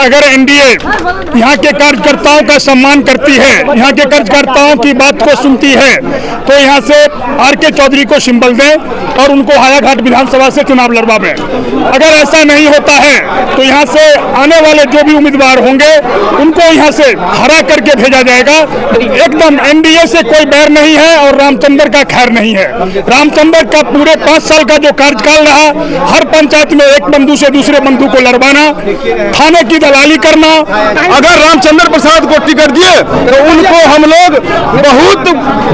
अगर एनडीए यहाँ के कार्यकर्ताओं का सम्मान करती है, यहाँ के कार्यकर्ताओं की बात को सुनती है, तो यहाँ से आर.के. चौधरी को सिंबल दें और उनको हायाघाट विधानसभा से चुनाव लड़वाएं। अगर ऐसा नहीं होता है तो यहाँ से आने वाले जो भी उम्मीदवार होंगे उनको यहाँ से हरा करके भेजा जाएगा। एकदम एनडीए से कोई बैर नहीं है और रामचंद्र का खैर नहीं है। रामचंद्र का पूरे 5 साल का जो कार्यकाल रहा, हर पंचायत में एक बंधु से दूसरे बंधु को लड़वाना, थाने की दलाली करना। अगर रामचंद्र प्रसाद को टिकट दिए तो उनको हम लोग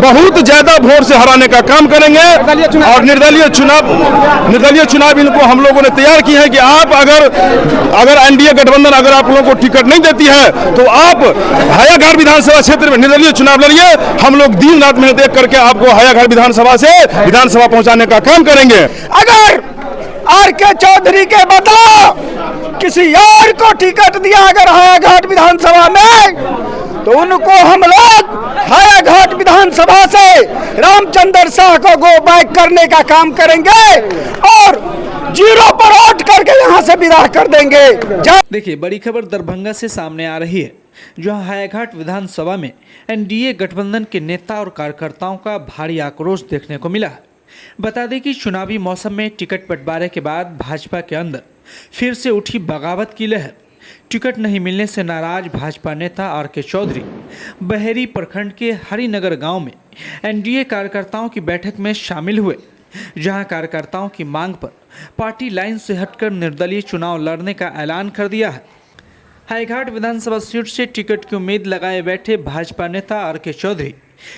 बहुत ज्यादा वोट से हराने का काम करेंगे और निर्दलीय चुनाव इनको हम लोगों ने तैयार की है कि आप अगर एनडीए गठबंधन अगर आप लोगों को टिकट नहीं देती है तो आप हायाघाट विधानसभा क्षेत्र में निर्दलीय चुनाव लड़िए। हम लोग दिन रात मेहनत एक करके आपको हायाघाट विधानसभा से विधानसभा पहुंचाने का काम करेंगे। अगर आर.के. चौधरी के बदला किसी और को टिकट दिया अगर हायाघाट विधानसभा में, तो उनको हम लोग हायाघाट विधानसभा से रामचंद्र शाह को गो बैक करने का काम करेंगे और 0 पर वोट करके यहाँ से विदा कर देंगे। देखिए, बड़ी खबर दरभंगा से सामने आ रही है, जहां हायाघाट विधानसभा में एनडीए गठबंधन के नेता और कार्यकर्ताओं का भारी आक्रोश देखने को मिला है। बता दें कि चुनावी मौसम में टिकट बंटवारे के बाद भाजपा के अंदर फिर से उठी बगावत की लहर। टिकट नहीं मिलने से नाराज भाजपा नेता आर.के. चौधरी बहेरी प्रखंड के हरिनगर गांव में एनडीए कार्यकर्ताओं की बैठक में शामिल हुए, जहां कार्यकर्ताओं की मांग पर पार्टी लाइन से हटकर निर्दलीय चुनाव लड़ने का ऐलान कर दिया है। हायाघाट विधानसभा सीट से टिकट की उम्मीद लगाए बैठे भाजपा नेता आर.के. चौधरी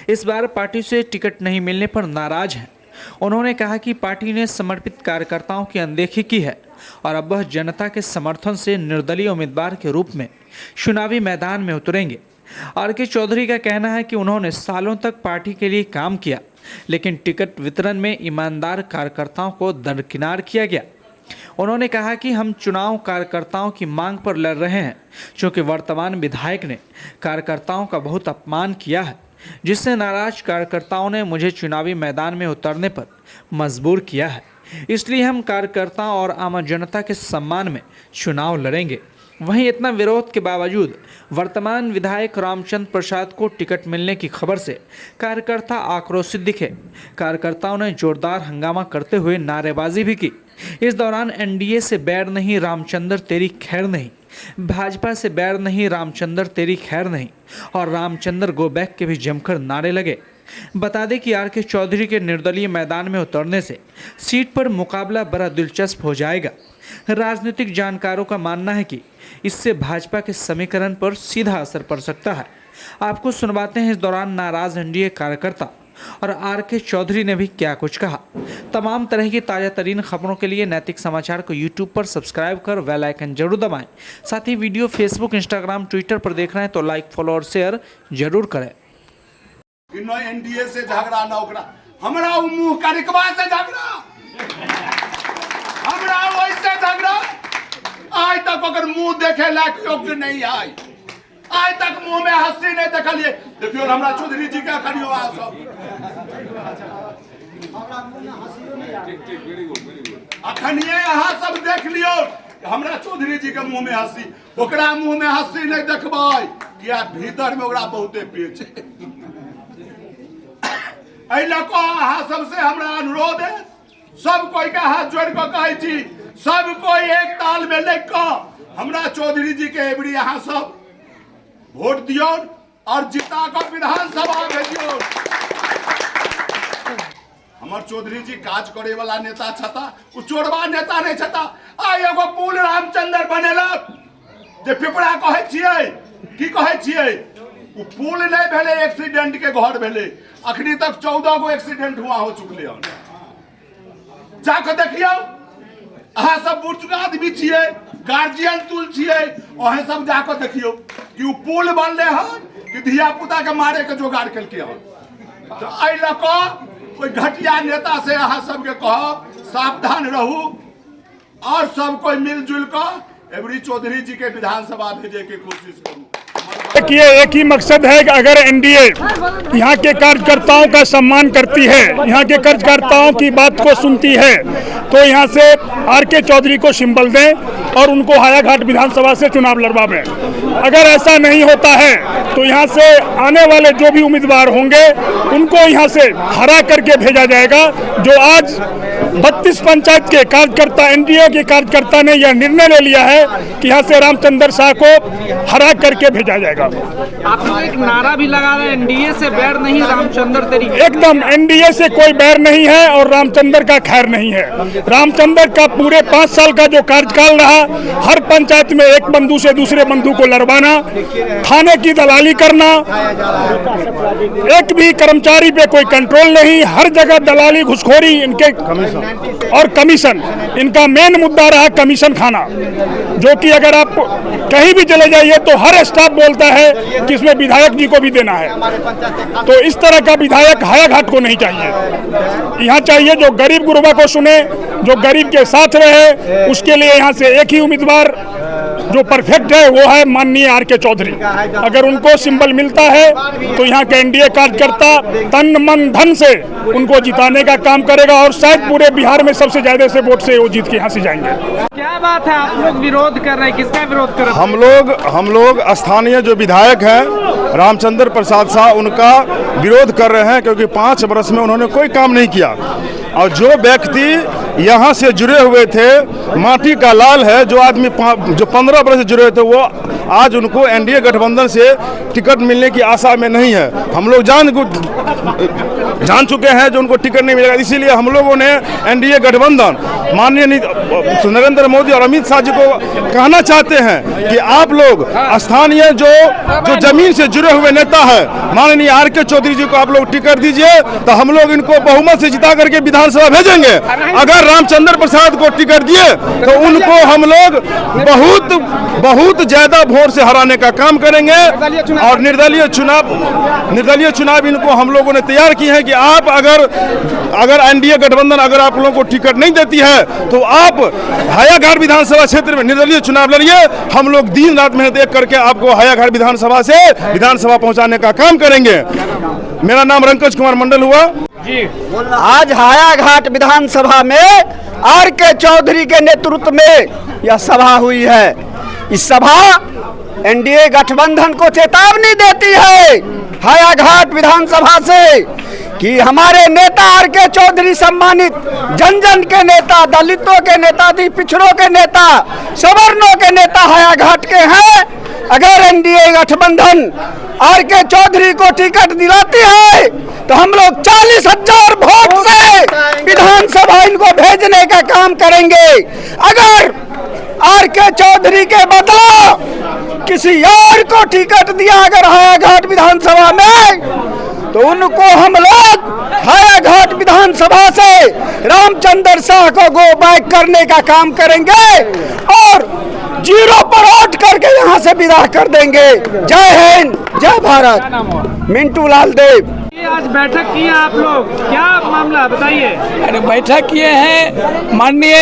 इस बार पार्टी से टिकट नहीं मिलने पर नाराज हैं। उन्होंने कहा कि पार्टी ने समर्पित कार्यकर्ताओं की अनदेखी की है और अब वह जनता के समर्थन से निर्दलीय उम्मीदवार के रूप में चुनावी मैदान में उतरेंगे। आर.के. चौधरी का कहना है कि उन्होंने सालों तक पार्टी के लिए काम किया, लेकिन टिकट वितरण में ईमानदार कार्यकर्ताओं को दरकिनार किया गया। उन्होंने कहा कि हम चुनाव कार्यकर्ताओं की मांग पर लड़ रहे हैं, क्योंकि वर्तमान विधायक ने कार्यकर्ताओं का बहुत अपमान किया है, जिससे नाराज कार्यकर्ताओं ने मुझे चुनावी मैदान में उतरने पर मजबूर किया है। इसलिए हम कार्यकर्ताओं और आम जनता के सम्मान में चुनाव लड़ेंगे। वहीं इतना विरोध के बावजूद वर्तमान विधायक रामचंद्र प्रसाद को टिकट मिलने की खबर से कार्यकर्ता आक्रोशित दिखे। कार्यकर्ताओं ने जोरदार हंगामा करते हुए नारेबाजी भी की। इस दौरान एनडीए से बैर नहीं रामचंद्र तेरी खैर नहीं, भाजपा से बैर नहीं रामचंद्र तेरी खैर नहीं और रामचंद्र गो बैक के भी जमकर नारे लगे। बता दें कि आर.के. चौधरी के निर्दलीय मैदान में उतरने से सीट पर मुकाबला बड़ा दिलचस्प हो जाएगा। राजनीतिक जानकारों का मानना है कि इससे भाजपा के समीकरण पर सीधा असर पड़ सकता है। आपको सुनवाते हैं इस दौरान नाराज एनडीए कार्यकर्ता और आर.के. चौधरी ने भी क्या कुछ कहा। तमाम तरह की ताज़ा तरीन खबरों के लिए नैतिक समाचार को यूट्यूब पर सब्सक्राइब कर बेल आइकन जरूर दबाएं। साथ ही वीडियो फेसबुक, इंस्टाग्राम, ट्विटर पर देख रहे हैं तो लाइक, फॉलो और शेयर जरूर करें। एनडीए से झगड़ा ना ओकरा, हमरा मुंह कार्यक्रम से झगड़ा, हमरा वैसे झगड़ा आज तक अगर मुंह देखे लायक योग्य नहीं आए, आज तक मुंह में हंसी नहीं देखलिए। देखियो हमरा चौधरी जी का करियो आ सब अखनिए यहाँ सब देख लियो, हमरा चौधरी जी के मुंह में हंसी, ओकरा मुंह में हंसी नहीं देखबै, किया भीतर में ओकरा बहुते पेच है। अहाँ सबसे हमरा अनुरोध है, सब कोई के हाथ जोड़ के कहै छी, सब कोई एक ताल में लेके हमरा चौधरी जी के एबरी यहाँ सब वोट दियो और जिता कर विधानसभा भेजियो। हमर चौधरी जी काज करे वाला नेता छता, उ चोरबा नेता नहीं छता। आ एगो पुल रामचंद्र बनेलक जे पिपरा कहै छियै, की कहै छियै, उ पुल नहीं भेले, एक्सीडेंट के घर भेले। अखनी तक 14 गो एक्सीडेंट हुआ हो चुकले हन, जाके देखियो। अहाँ सब बुजुर्ग आदमी छियै, गार्जियन तुल छियै, ओहे सब जाके देखियो कि उ पुल बनले हन कि धिया पुता के मारे के जोगाड़ केलके हन। तो एहि लऽ कऽ कोई घटिया नेता से अहाँ सबके कहब सावधान रहू और सब कोई मिलजुल कर एबरी चौधरी जी के विधानसभा भेजे के कोशिश करू। देखिए, एक ही मकसद है कि अगर एनडीए यहाँ के कार्यकर्ताओं का सम्मान करती है, यहाँ के कार्यकर्ताओं की बात को सुनती है, तो यहाँ से आर.के. चौधरी को सिंबल दें और उनको हायाघाट विधानसभा से चुनाव लड़वाएं। अगर ऐसा नहीं होता है तो यहाँ से आने वाले जो भी उम्मीदवार होंगे उनको यहाँ से हरा करके भेजा जाएगा। जो आज 32 पंचायत के कार्यकर्ता, एनडीए के कार्यकर्ता ने यह निर्णय ले लिया है कि यहाँ से रामचंद्र शाह को हरा करके भेजा जाएगा। आप लोग एक नारा भी लगा रहे हैं, एनडीए से बैर नहीं, रामचंद्र तेरी। एकदम एनडीए से कोई बैर नहीं है और रामचंद्र का खैर नहीं है। रामचंद्र का पूरे 5 साल का जो कार्यकाल रहा, हर पंचायत में एक बंधु से दूसरे बंधु को लड़वाना, थाने की दलाली करना, एक भी कर्मचारी पे कोई कंट्रोल नहीं, हर जगह दलाली, घुसखोरी, इनके और कमीशन, इनका मेन मुद्दा रहा कमीशन खाना, जो कि अगर आप कहीं भी चले जाइए तो हर स्टाफ बोलता है कि इसमें विधायक जी को भी देना है। तो इस तरह का विधायक हायाघाट को नहीं चाहिए। यहाँ चाहिए जो गरीब गुरबा को सुने, जो गरीब के साथ रहे। उसके लिए यहाँ से एक ही उम्मीदवार जो परफेक्ट है वो है माननीय आर.के. चौधरी। अगर उनको सिंबल मिलता है तो यहाँ के एनडीए कार्यकर्ता तन मन धन से उनको जिताने का काम करेगा और शायद पूरे बिहार में सबसे ज्यादा से वोट से वो जीत के यहाँ से जाएंगे। क्या बात है, आप लोग विरोध कर रहे हैं, किसका विरोध कर रहे हैं? हम लोग स्थानीय जो विधायक हैं रामचंद्र प्रसाद शाह, उनका विरोध कर रहे हैं, क्योंकि 5 वर्ष में उन्होंने कोई काम नहीं किया। और जो व्यक्ति यहाँ से जुड़े हुए थे, माटी का लाल है, जो आदमी जो 15 वर्ष से जुड़े हुए थे, वो आज उनको एनडीए गठबंधन से टिकट मिलने की आशा में नहीं है। हम लोग जान चुके हैं जो उनको टिकट नहीं मिलेगा। इसीलिए हम लोगों ने एनडीए गठबंधन माननीय नरेंद्र मोदी और अमित शाह जी को कहना चाहते हैं कि आप लोग स्थानीय जो जमीन से जुड़े हुए नेता है माननीय आर.के. चौधरी जी को आप लोग टिकट दीजिए, तो हम लोग इनको बहुमत से जिता करके विधानसभा भेजेंगे। अगर रामचंद्र प्रसाद को टिकट दिए तो उनको हम लोग बहुत ज्यादा वोट से हराने का काम करेंगे और निर्दलीय चुनाव इनको हम लोगों ने तैयार किए हैं कि आप अगर एनडीए गठबंधन अगर आप लोगों को टिकट नहीं देती है तो आप हायाघाट विधानसभा क्षेत्र में निर्दलीय चुनाव लड़िए। हम लोग दिन रात मेहनत एक करके आपको हायाघाट विधानसभा से विधानसभा पहुंचाने का काम करेंगे। मेरा नाम रंकज कुमार मंडल हुआ जी। आज हायाघाट विधानसभा में आर.के. चौधरी के नेतृत्व में यह सभा हुई है। इस सभा एनडीए गठबंधन को चेतावनी देती है हायाघाट विधानसभा से कि हमारे नेता आर.के. चौधरी सम्मानित जन जन के नेता, दलितों के नेता, पिछड़ों के नेता, सवर्णों के नेता हायाघाट के हैं। अगर एनडीए गठबंधन आर.के. चौधरी को टिकट दिलाती है तो हम लोग 40,000 वोट से विधानसभा इनको भेजने का काम करेंगे। अगर आर.के. चौधरी के बदला किसी और को टिकट दिया अगर हायाघाट विधानसभा में, तो उनको हम लोग हायाघाट विधानसभा से रामचंद्र शाह को गो बैक करने का काम करेंगे और 0 पर वोट करके यहाँ से विदा कर देंगे। जय हिंद, जय भारत। मिंटू लाल देव। आज बैठक की है आप लोग, क्या मामला बताइए? अरे बैठक किए हैं माननीय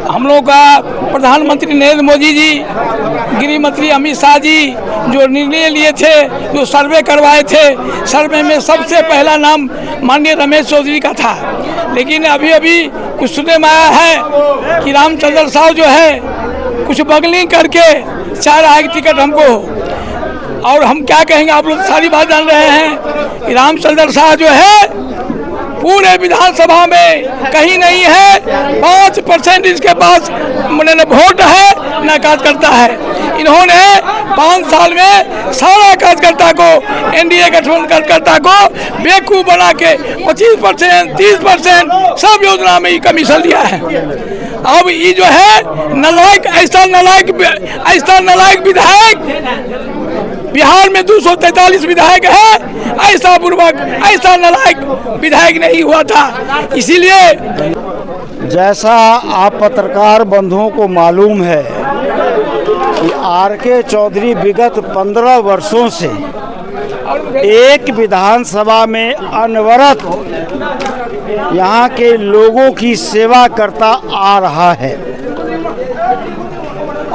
हम लोग का प्रधानमंत्री नरेंद्र मोदी जी, गृह मंत्री अमित शाह जी जो निर्णय लिए थे, जो सर्वे करवाए थे, सर्वे में सबसे पहला नाम माननीय रमेश चौधरी का था। लेकिन अभी कुछ सुनने में आया है कि रामचंद्र शाह जो है कुछ बगलिंग करके चाह रहा है टिकट हमको। और हम क्या कहेंगे, आप लोग सारी बात जान रहे हैं कि रामचंद्र शाह जो है पूरे विधानसभा में कहीं नहीं है। 5% इसके पास वोट है, न कार्यकर्ता है। इन्होंने 5 साल में सारा कार्यकर्ता को, एनडीए गठबंधन कार्यकर्ता को बेवकूफ बना के 25%, 30% सब योजना में ही कमीशन लिया है। अब ये जो है नालायक, ऐसा नालायक विधायक बिहार में 243 विधायक है, ऐसा बुर्बक, ऐसा नालायक विधायक नहीं हुआ था। इसीलिए जैसा आप पत्रकार बंधुओं को मालूम है कि आर.के. चौधरी विगत 15 वर्षों से एक विधानसभा में अनवरत यहाँ के लोगों की सेवा करता आ रहा है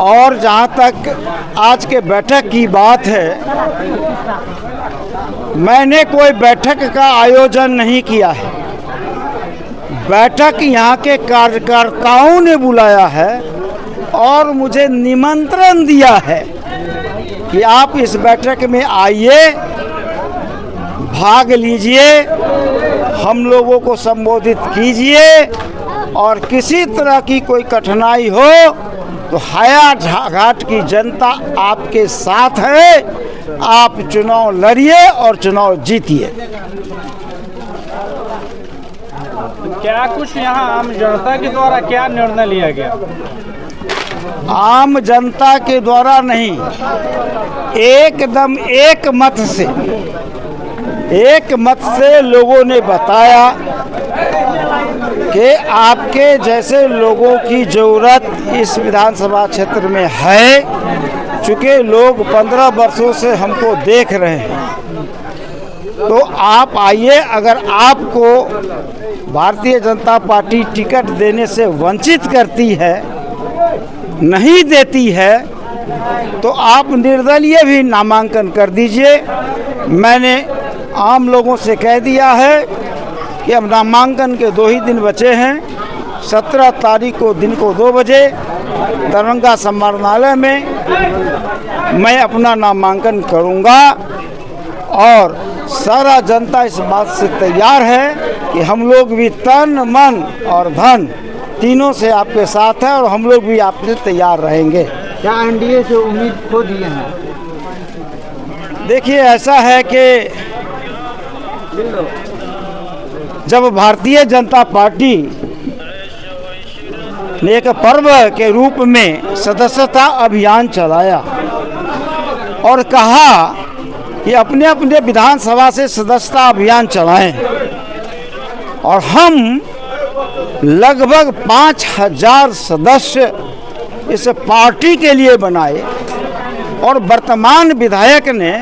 और जहाँ तक आज के बैठक की बात है, मैंने कोई बैठक का आयोजन नहीं किया है। बैठक यहाँ के कार्यकर्ताओं ने बुलाया है और मुझे निमंत्रण दिया है कि आप इस बैठक में आइए, भाग लीजिए, हम लोगों को संबोधित कीजिए और किसी तरह की कोई कठिनाई हो तो हायाघाट की जनता आपके साथ है। आप चुनाव लड़िए और चुनाव जीतिए। क्या कुछ यहाँ आम जनता के द्वारा क्या निर्णय लिया गया? आम जनता के द्वारा नहीं, एकदम एक मत से लोगों ने बताया कि आपके जैसे लोगों की ज़रूरत इस विधानसभा क्षेत्र में है, चूँकि लोग 15 वर्षों से हमको देख रहे हैं, तो आप आइए। अगर आपको भारतीय जनता पार्टी टिकट देने से वंचित करती है, नहीं देती है, तो आप निर्दलीय भी नामांकन कर दीजिए। मैंने आम लोगों से कह दिया है कि अब नामांकन के 2 ही दिन बचे हैं। 17 तारीख को दिन को 2 बजे दरभंगा समाहरणालय में मैं अपना नामांकन करूंगा और सारा जनता इस बात से तैयार है कि हम लोग भी तन मन और धन तीनों से आपके साथ हैं और हम लोग भी आपसे तैयार रहेंगे। क्या एनडीए से उम्मीद खो दिए हैं? देखिए, ऐसा है कि जब भारतीय जनता पार्टी ने एक पर्व के रूप में सदस्यता अभियान चलाया और कहा कि अपने अपने विधानसभा से सदस्यता अभियान चलाएं, और हम लगभग 5000 सदस्य इस पार्टी के लिए बनाए और वर्तमान विधायक ने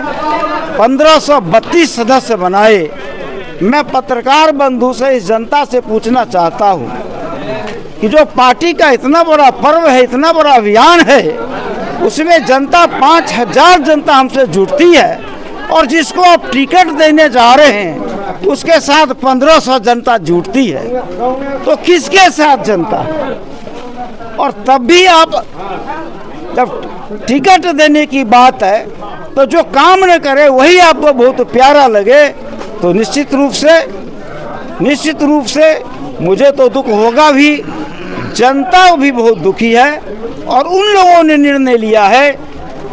1532 सदस्य बनाए। मैं पत्रकार बंधु से इस जनता से पूछना चाहता हूं कि जो पार्टी का इतना बड़ा पर्व है, इतना बड़ा अभियान है, उसमें जनता 5000 जनता हमसे जुड़ती है और जिसको आप टिकट देने जा रहे हैं उसके साथ 1500 जनता जुटती है, तो किसके साथ जनता? और तब भी आप जब टिकट देने की बात है तो जो काम न करे वही आपको बहुत प्यारा लगे, तो निश्चित रूप से मुझे तो दुख होगा भी, जनता भी बहुत दुखी है। और उन लोगों ने निर्णय लिया है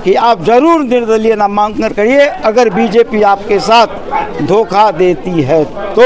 कि आप जरूर निर्दलीय नामांकन करिए। अगर बीजेपी आपके साथ धोखा देती है तो